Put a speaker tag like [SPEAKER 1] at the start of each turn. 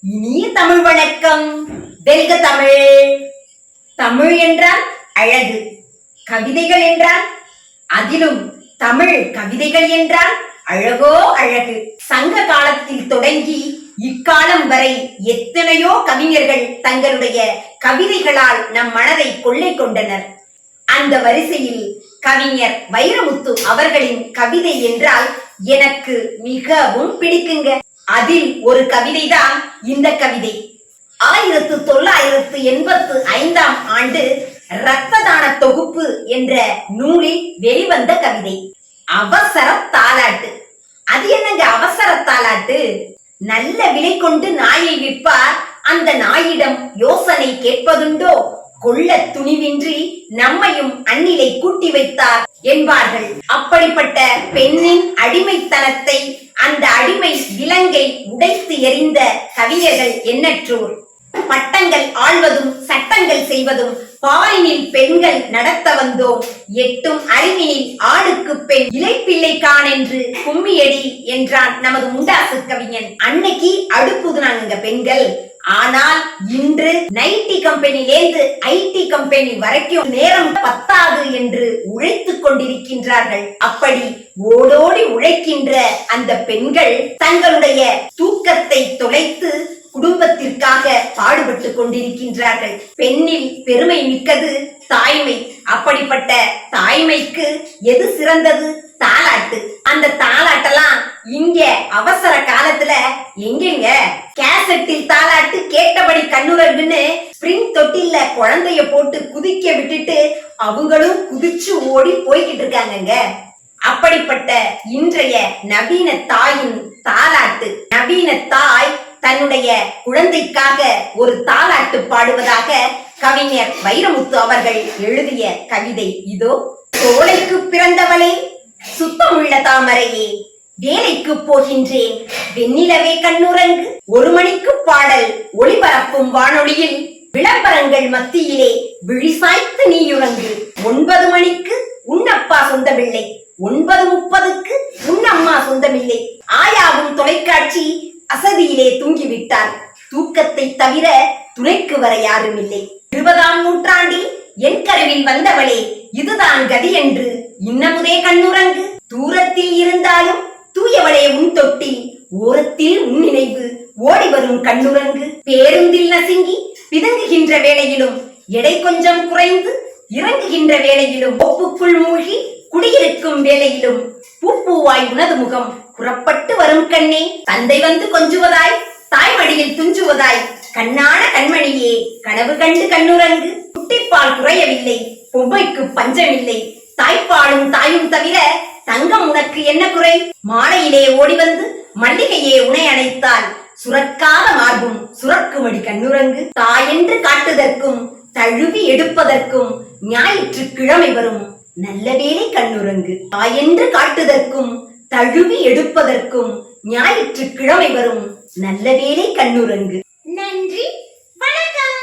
[SPEAKER 1] இனிய தமிழ் வணக்கம். வெல்க தமிழ். தமிழ் என்றால் அழகு, கவிதைகள் என்றால், அதிலும் தமிழ் கவிதைகள் என்றால் அழகோ அழகு. சங்க காலத்தில் தொடங்கி இக்காலம் வரை எத்தனையோ கவிஞர்கள் தங்களுடைய கவிதைகளால் நம் மனதை கொள்ளை கொண்டனர். அந்த வரிசையில் கவிஞர் வைரமுத்து அவர்களின் கவிதை என்றால் எனக்கு மிகவும் பிடிக்குங்க. அதில் ஒரு கவிதைதான் இந்த கவிதை. 1985 ஆண்டு இரத்த தான தொகுப்பு என்ற நூலில் வெளிவந்த கவிதை. அவசர தாலாட்டு. அது என்னங்க அவசர தாலாட்டு? நல்ல விலை கொண்டு நாயை விற்பார், அந்த நாயிடம் யோசனை கேட்பதுண்டோ? கொள்ள துணிவின்றி நம்மையும் அந்நிலை கூட்டி வைத்தார் என்பார்கள். அப்படிப்பட்ட பெண்ணின் அடிமைத்தனத்தை, அந்த அடிமை விலங்கை உடைத்து எறிந்த கவிஞர்கள் எண்ணற்றோர். பட்டங்கள் ஆள்வதும் சட்டங்கள் செய்வதும் பாரினில் பெண்கள் நடத்த வந்தோம், எட்டும் அறிவினில் ஆணுக்கு பெண் இலைப்பிள்ளை கான் என்று கும்மியடி என்றான் நமது முண்டாசு கவிஞன். அன்னைக்கு அடுப்புதுனாங்க பெண்கள். ஆனால் இன்று நைட்டி கம்பெனிலேந்து ஐடி கம்பெனி வரைக்கும் நேரம் பத்தாது என்று உழைத்துக் கொண்டிருக்கின்றார்கள். அப்படி ஓடோடி உழைக்கின்ற அந்த பெண்கள் தங்களுடைய தூக்கத்தை தொலைத்து குடும்பத்திற்காக பாடுபட்டு கொண்டிருக்கின்றார்கள். பெண்ணில் பெருமை மிக்கது தாய்மை. அப்படிப்பட்ட தாய்மைக்கு எது சிறந்தது? தாலாட்டு. அந்த தாலாட்டெல்லாம் இங்க அவசர காலத்துல எங்கெங்க? கேசட்டில் தாலாட்டு கேட்டபடி கண்ணுறங்குன்னு ஸ்பிரிங் தொட்டில குழந்தைய போட்டு குதிக்க விட்டுட்டு அவங்களும் குதிச்சு ஓடி போய்கிட்டு இருக்காங்க. அப்படிப்பட்ட இன்றைய நவீன தாயின் தாலாட்டு. நவீன தாய் தன்னுடைய குழந்தைக்காக ஒரு தாலாட்டு பாடுவதாக கவிஞர் வைரமுத்து அவர்கள் எழுதிய கவிதை இதோ. சோலைக்கு பிறந்தவளே, சுத்தமுள்ள தாமரையே, வேலைக்கு போகின்றேன் வெண்ணிலவே கண்ணுறங்கு. 1 மணிக்கு பாடல் ஒளிபரப்பும் வானொலியில் விளம்பரங்கள் மத்தியிலே விழிசாய்த்து நீயுறங்கு. 9 மணிக்கு உன்னப்பா சொந்தமில்லை, 9:30க்கு உன்னம்மா சொந்தமில்லை. ஆயாவும் தொலைக்காட்சி அசதியிலே தூங்கிவிட்டார். தூக்கத்தை தவிர துணைக்கு வர யாரும் இல்லை. 20ஆம் நூற்றாண்டில் என் கருவில் வந்தவளே, இதுதான் கதி என்று இன்னமுதே கண்ணுறங்கு. தூரத்தில் இருந்தாலும் தூயவளே உன் தொட்டில், ஓரத்தில் உன் நினைவு ஓடி வரும் கண்ணுறங்கு. பேருந்தில் நசுங்கி பிதங்குகின்ற வேளையிலும், எடை கொஞ்சம் குறைந்து இறங்குகின்ற வேளையிலும், ஒப்புக்குள் மூழ்கி குடியிருக்கும் வேளையிலும், பூப்பூவாய் உனது முகம் புறப்பட்டு வரும் கண்ணே. தந்தை வந்து கொஞ்சுவதாய், தாய் மடியில் துஞ்சுவதாய், கண்ணான கண்மணியே கனவு கண்டு கண்ணுறங்கு. குட்டிப்பால் குறையவில்லை, பொம்மைக்கு பஞ்சமில்லை, தாய்ப்பாலும் தாயும் தவிர தங்கம் உனக்கு என்ன குறை? மாலையிலே ஓடி வந்து மல்லிகையே உனை அணைத்தால் சுரக்காத மார்பும் சுரக்குமடி கண்ணுறங்கு. தாயென்று காட்டுதற்கும் தழுவி எடுப்பதற்கும் ஞாயிற்றுக்கிழமை வரும் நல்ல வேளை கண்ணுறங்கு. தாயென்று காட்டுதற்கும் தழுவி எடுப்பதற்கும் ஞாயிற்றுக்கிழமை வரும் நல்ல வேளை கண்ணுறங்கு. நன்றி, வணக்கம்.